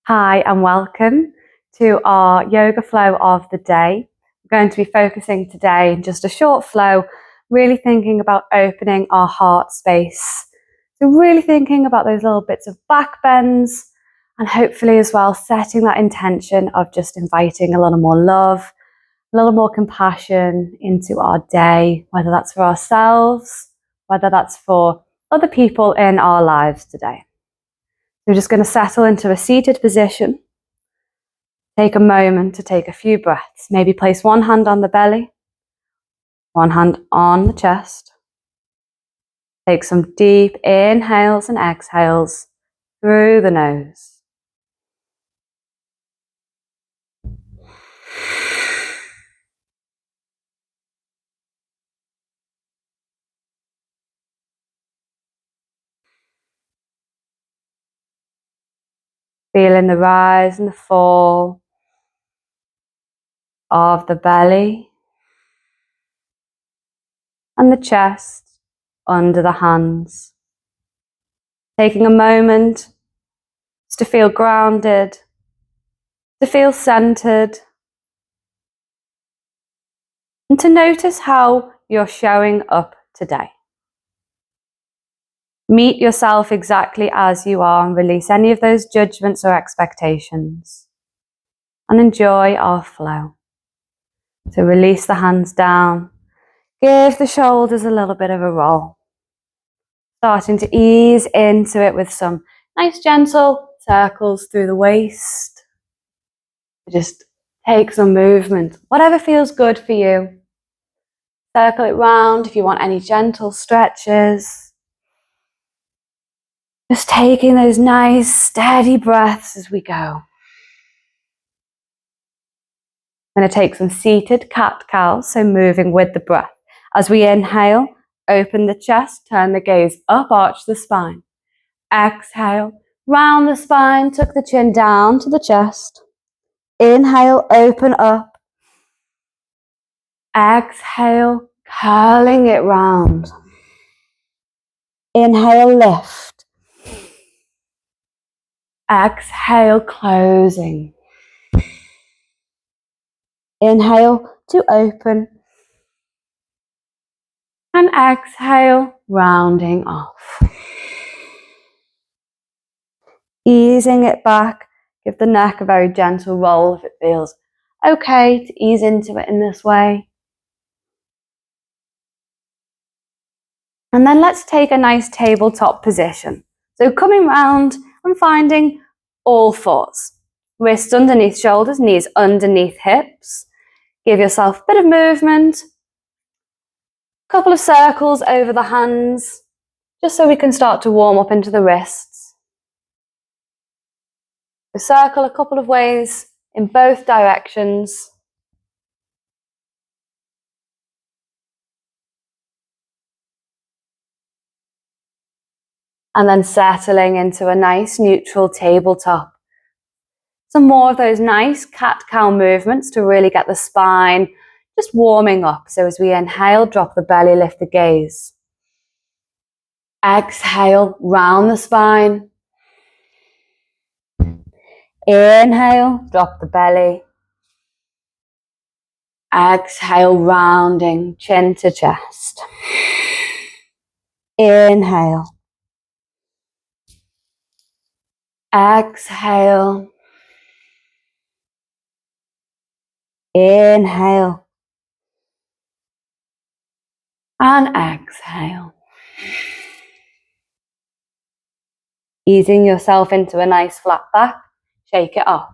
Hi and welcome to our yoga flow of the day. We're going to be focusing today in just a short flow, really thinking about opening our heart space. So really thinking about those little bits of back bends and hopefully as well setting that intention of just inviting a little more love, a little more compassion into our day, whether that's for ourselves, whether that's for other people in our lives today. We're just going to settle into a seated position. Take a moment to take a few breaths. Maybe place one hand on the belly, one hand on the chest. Take some deep inhales and exhales through the nose. Feeling the rise and the fall of the belly and the chest under the hands. Taking a moment just to feel grounded, to feel centered, and to notice how you're showing up today. Meet yourself exactly as you are and release any of those judgments or expectations. And enjoy our flow. So release the hands down. Give the shoulders a little bit of a roll. Starting to ease into it with some nice gentle circles through the waist. Just take some movement, whatever feels good for you. Circle it round if you want any gentle stretches. Just taking those nice steady breaths as we go. I'm going to take some seated cat-cow, so moving with the breath. As we inhale, open the chest, turn the gaze up, arch the spine. Exhale, round the spine, tuck the chin down to the chest. Inhale, open up. Exhale, curling it round. Inhale, lift. Exhale, closing. Inhale to open. And exhale, rounding off. Easing it back. Give the neck a very gentle roll if it feels okay to ease into it in this way. And then let's take a nice tabletop position. So coming round and finding all fours. Wrists underneath shoulders, knees underneath hips. Give yourself a bit of movement. A couple of circles over the hands, just so we can start to warm up into the wrists. So circle a couple of ways in both directions. And then settling into a nice neutral tabletop. Some more of those nice cat-cow movements to really get the spine just warming up. So as we inhale, drop the belly, lift the gaze. Exhale, round the spine. Inhale, drop the belly. Exhale, rounding, chin to chest. Inhale. Exhale. Inhale. And exhale. Easing yourself into a nice flat back, shake it off.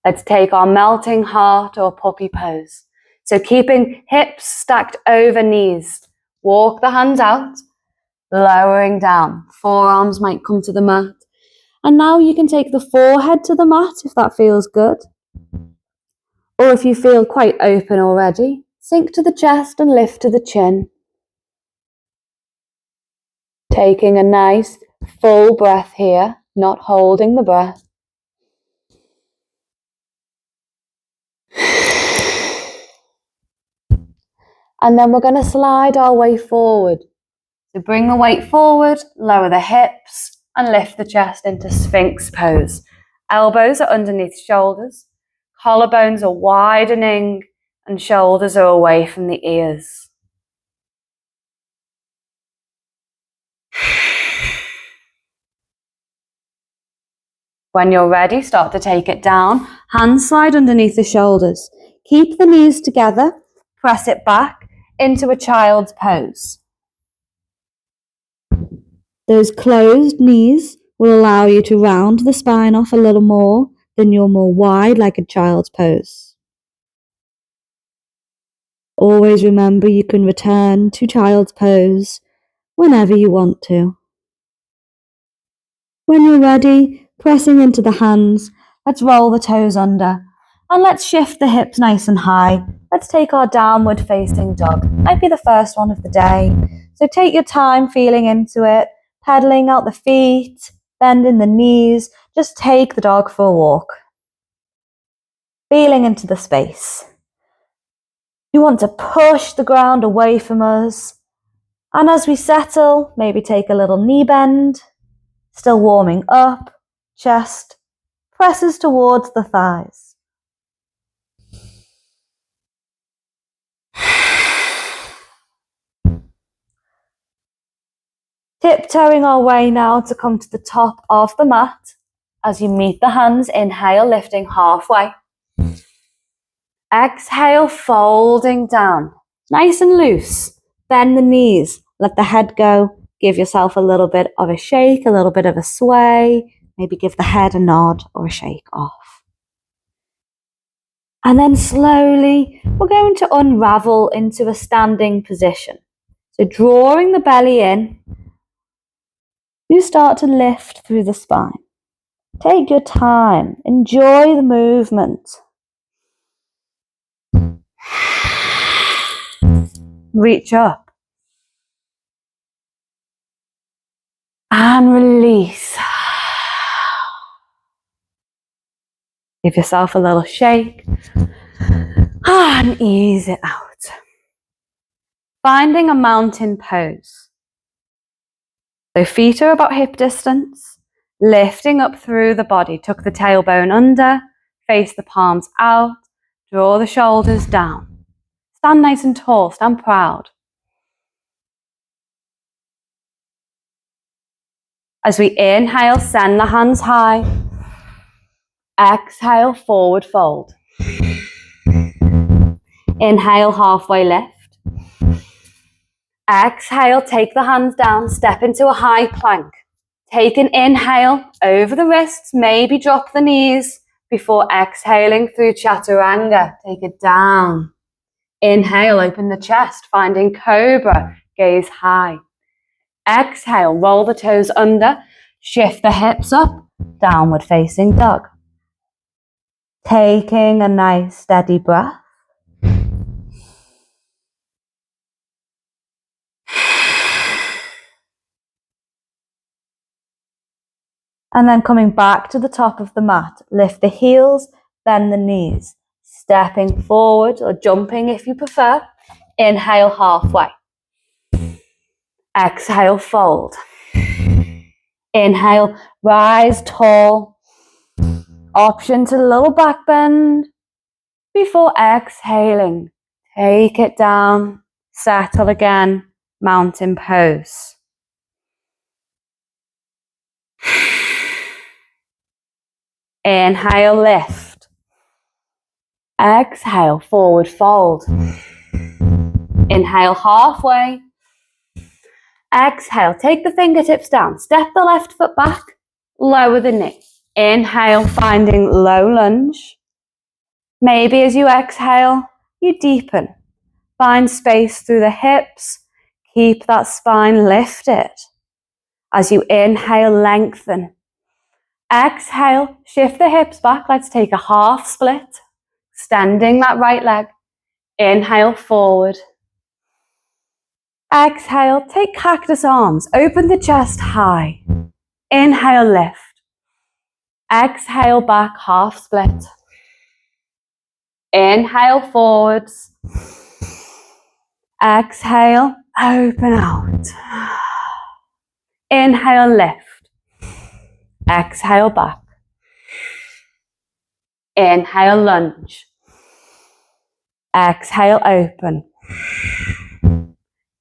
Let's take our melting heart or puppy pose. So keeping hips stacked over knees. Walk the hands out, lowering down. Forearms might come to the mat. And now you can take the forehead to the mat if that feels good. Or if you feel quite open already, sink to the chest and lift to the chin. Taking a nice full breath here, not holding the breath. And then we're going to slide our way forward. So bring the weight forward, lower the hips, and lift the chest into Sphinx pose. Elbows are underneath shoulders. Collarbones are widening and shoulders are away from the ears. When you're ready, start to take it down. Hands slide underneath the shoulders. Keep the knees together. Press it back into a child's pose. Those closed knees will allow you to round the spine off a little more than your more wide like a child's pose. Always remember you can return to child's pose whenever you want to. When you're ready, pressing into the hands, let's roll the toes under and let's shift the hips nice and high. Let's take our downward facing dog. Might be the first one of the day. So take your time feeling into it, pedaling out the feet, bending the knees. Just take the dog for a walk. Feeling into the space. You want to push the ground away from us. And as we settle, maybe take a little knee bend. Still warming up, chest presses towards the thighs. Tiptoeing our way now to come to the top of the mat. As you meet the hands, inhale, lifting halfway. Exhale, folding down. Nice and loose. Bend the knees, let the head go. Give yourself a little bit of a shake, a little bit of a sway. Maybe give the head a nod or a shake off. And then slowly, we're going to unravel into a standing position. So drawing the belly in, you start to lift through the spine. Take your time. Enjoy the movement. Reach up. And release. Give yourself a little shake. And ease it out. Finding a mountain pose. So feet are about hip distance. Lifting up through the body. Tuck the tailbone under. Face the palms out. Draw the shoulders down. Stand nice and tall. Stand proud. As we inhale, send the hands high. Exhale, forward fold. Inhale, halfway lift. Exhale, take the hands down, step into a high plank. Take an inhale over the wrists, maybe drop the knees before exhaling through chaturanga. Take it down. Inhale, open the chest, finding cobra, gaze high. Exhale, roll the toes under, shift the hips up, downward facing dog. Taking a nice steady breath. And then coming back to the top of the mat, lift the heels, bend the knees. Stepping forward or jumping if you prefer. Inhale, halfway. Exhale, fold. Inhale, rise tall. Option to the little back bend. Before exhaling, take it down. Settle again, mountain pose. Inhale, lift. Exhale, forward fold. Inhale, halfway. Exhale, take the fingertips down. Step the left foot back. Lower the knee. Inhale, finding low lunge. Maybe as you exhale, you deepen. Find space through the hips. Keep that spine lifted. As you inhale, lengthen. Exhale, shift the hips back. Let's take a half split. Extending that right leg. Inhale, forward. Exhale, take cactus arms. Open the chest high. Inhale, lift. Exhale, back, half split. Inhale, forwards. Exhale, open out. Inhale, lift. Exhale, back. Inhale, lunge. Exhale, open.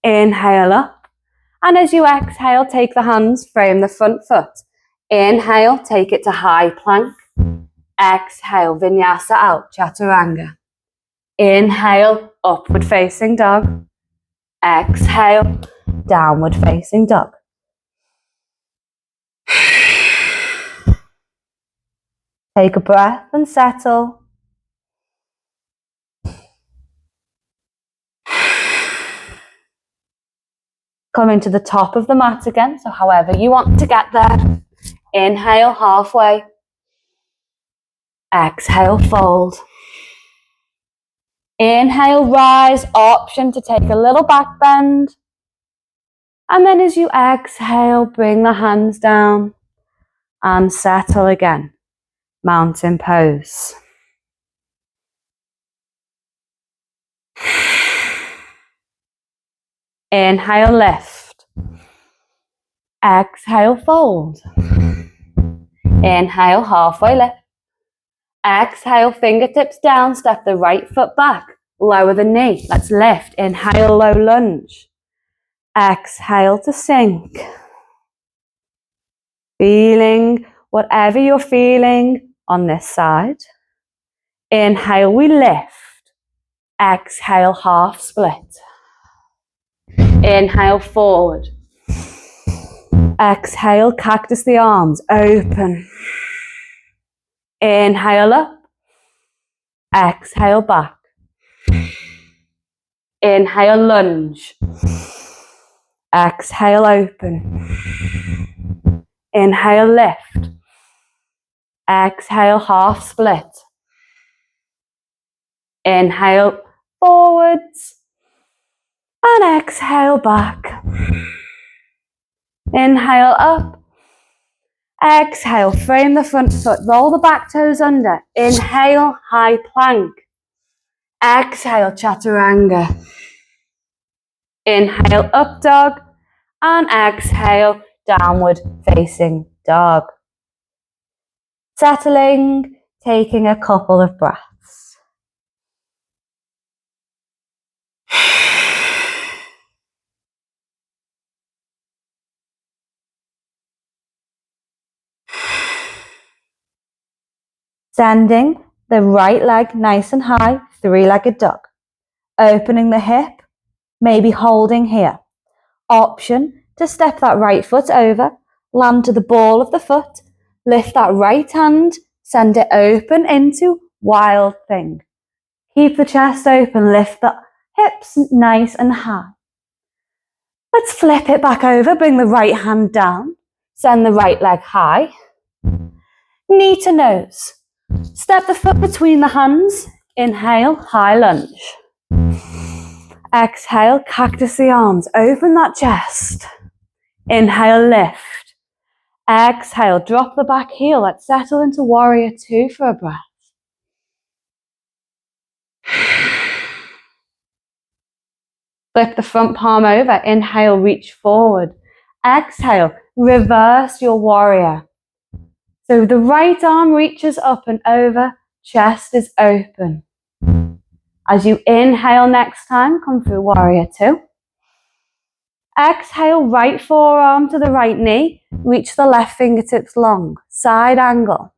Inhale up. And as you exhale, take the hands, frame the front foot. Inhale, take it to high plank. Exhale, vinyasa out, chaturanga. Inhale, upward facing dog. Exhale, downward facing dog. Take a breath and settle. Coming to the top of the mat again, so however you want to get there. Inhale, halfway. Exhale, fold. Inhale, rise, option to take a little back bend. And then as you exhale, bring the hands down and settle again. Mountain pose. Inhale, lift. Exhale, fold. Inhale, halfway lift. Exhale, fingertips down, step the right foot back. Lower the knee. Let's lift. Inhale, low lunge. Exhale to sink. Feeling whatever you're feeling on this side. Inhale, we lift. Exhale, half split. Inhale, forward. Exhale, cactus the arms, open. Inhale up. Exhale, back. Inhale, lunge. Exhale, open. Inhale, lift. Exhale, half split. Inhale, forwards. And exhale, back. Inhale, up. Exhale, frame the front foot. Roll the back toes under. Inhale, high plank. Exhale, chaturanga. Inhale, up dog. And exhale, downward facing dog. Settling, taking a couple of breaths. Standing, the right leg nice and high, three-legged dog. Opening the hip, maybe holding here. Option to step that right foot over, land to the ball of the foot, lift that right hand, send it open into wild thing. Keep the chest open, lift the hips nice and high. Let's flip it back over, bring the right hand down, send the right leg high. Knee to nose. Step the foot between the hands. Inhale, high lunge. Exhale, cactus the arms. Open that chest. Inhale, lift. Exhale, drop the back heel. Let's settle into warrior two for a breath. Flip the front palm over. Inhale, reach forward. Exhale, reverse your warrior. So the right arm reaches up and over, chest is open. As you inhale next time, come through warrior two. Exhale, right forearm to the right knee, reach the left fingertips long, side angle.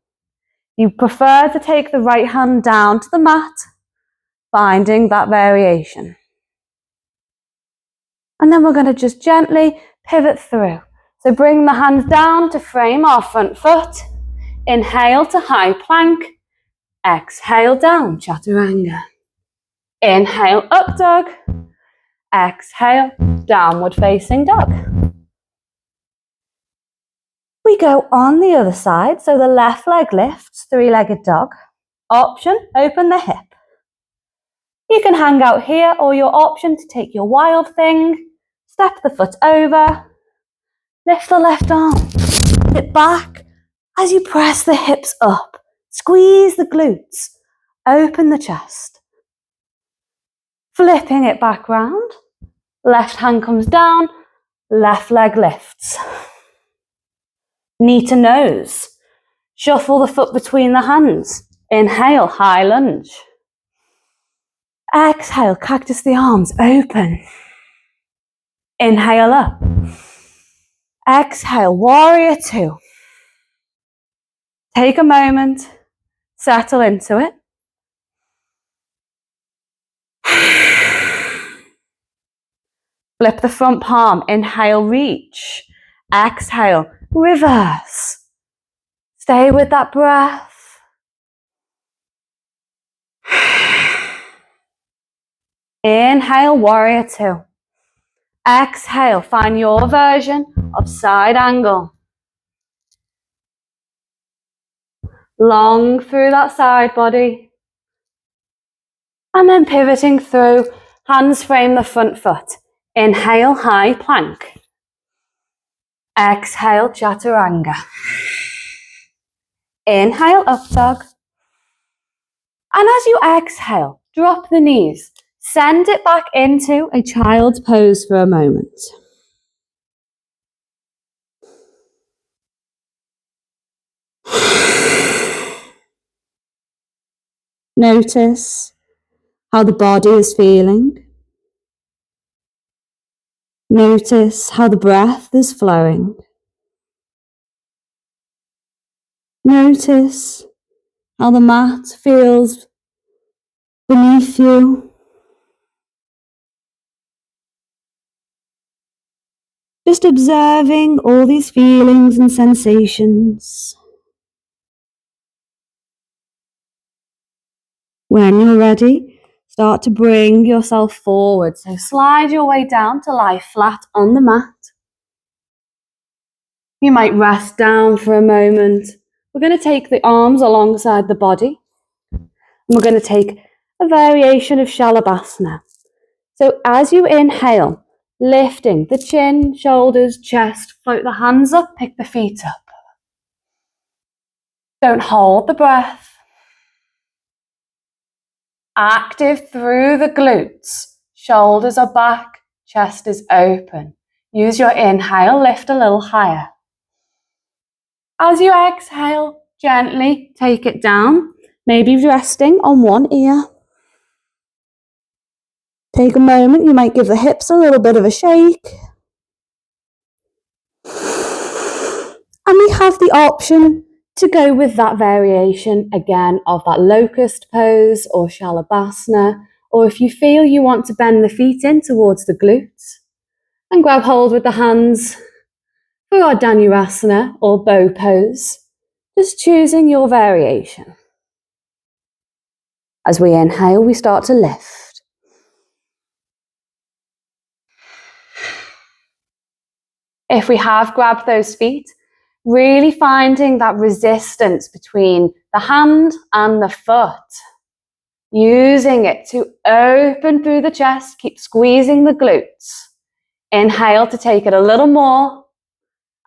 You prefer to take the right hand down to the mat, finding that variation. And then we're going to just gently pivot through. So bring the hands down to frame our front foot. Inhale to high plank. Exhale down, chaturanga. Inhale, up dog. Exhale, downward facing dog. We go on the other side, so the left leg lifts, three-legged dog. Option, open the hip. You can hang out here, or your option to take your wild thing, step the foot over, lift the left arm, sit back as you press the hips up, squeeze the glutes, open the chest. Flipping it back round, left hand comes down, left leg lifts. Knee to nose, shuffle the foot between the hands, Inhale, high lunge. Exhale, cactus the arms, open. Inhale up. Exhale, warrior two. Take a moment, settle into it. Flip the front palm, inhale, reach. Exhale, reverse. Stay with that breath. Inhale, warrior two. Exhale, find your version of side angle. Long through that side body. And then pivoting through, hands frame the front foot. Inhale, high plank. Exhale, chaturanga. Inhale, up dog. And as you exhale, drop the knees. Send it back into a child's pose for a moment. Notice how the body is feeling. Notice how the breath is flowing. Notice how the mat feels beneath you. Just observing all these feelings and sensations. When you're ready, start to bring yourself forward. So slide your way down to lie flat on the mat. You might rest down for a moment. We're going to take the arms alongside the body. And we're going to take a variation of Shalabhasana. So as you inhale, lifting the chin, shoulders, chest, float the hands up, pick the feet up. Don't hold the breath. Active through the glutes. Shoulders are back, chest is open. Use your inhale, lift a little higher. As you exhale, gently take it down, maybe resting on one ear. Take a moment, you might give the hips a little bit of a shake. And we have the option to go with that variation again of that locust pose or Shalabhasana, or if you feel you want to bend the feet in towards the glutes and grab hold with the hands for our Dhanurasana or bow pose, just choosing your variation. As we inhale, we start to lift. If we have grabbed those feet, really finding that resistance between the hand and the foot. Using it to open through the chest, keep squeezing the glutes. Inhale to take it a little more.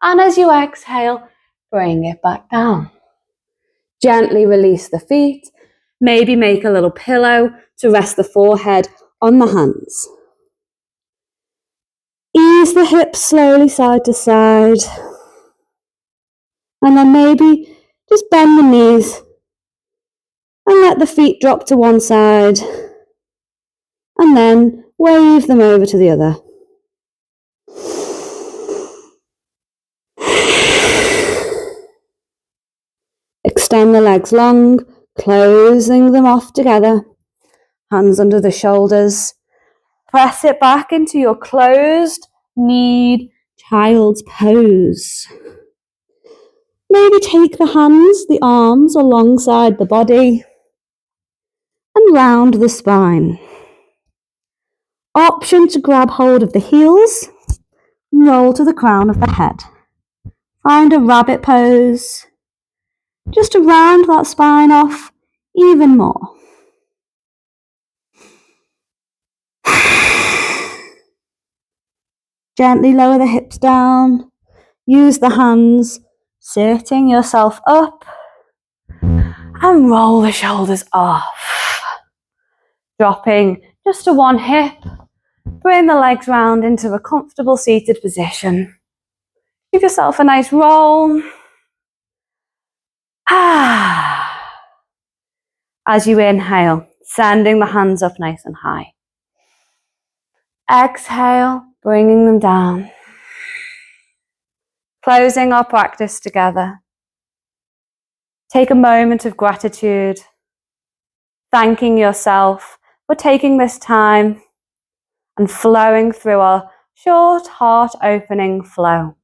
And as you exhale, bring it back down. Gently release the feet. Maybe make a little pillow to rest the forehead on the hands. Ease the hips slowly side to side. And then maybe just bend the knees and let the feet drop to one side. And then wave them over to the other. Extend the legs long, closing them off together. Hands under the shoulders. Press it back into your closed kneed child's pose. Maybe take the hands, the arms alongside the body and round the spine. Option to grab hold of the heels and roll to the crown of the head. Find a rabbit pose, just to round that spine off even more. Gently lower the hips down. Use the hands, sitting yourself up and roll the shoulders off. Dropping just to one hip. Bring the legs round into a comfortable seated position. Give yourself a nice roll. As you inhale, sending the hands up nice and high. Exhale, bringing them down. Closing our practice together. Take a moment of gratitude, thanking yourself for taking this time and flowing through our short heart opening flow.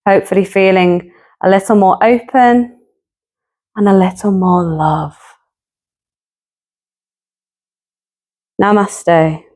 Hopefully feeling a little more open and a little more love. Namaste.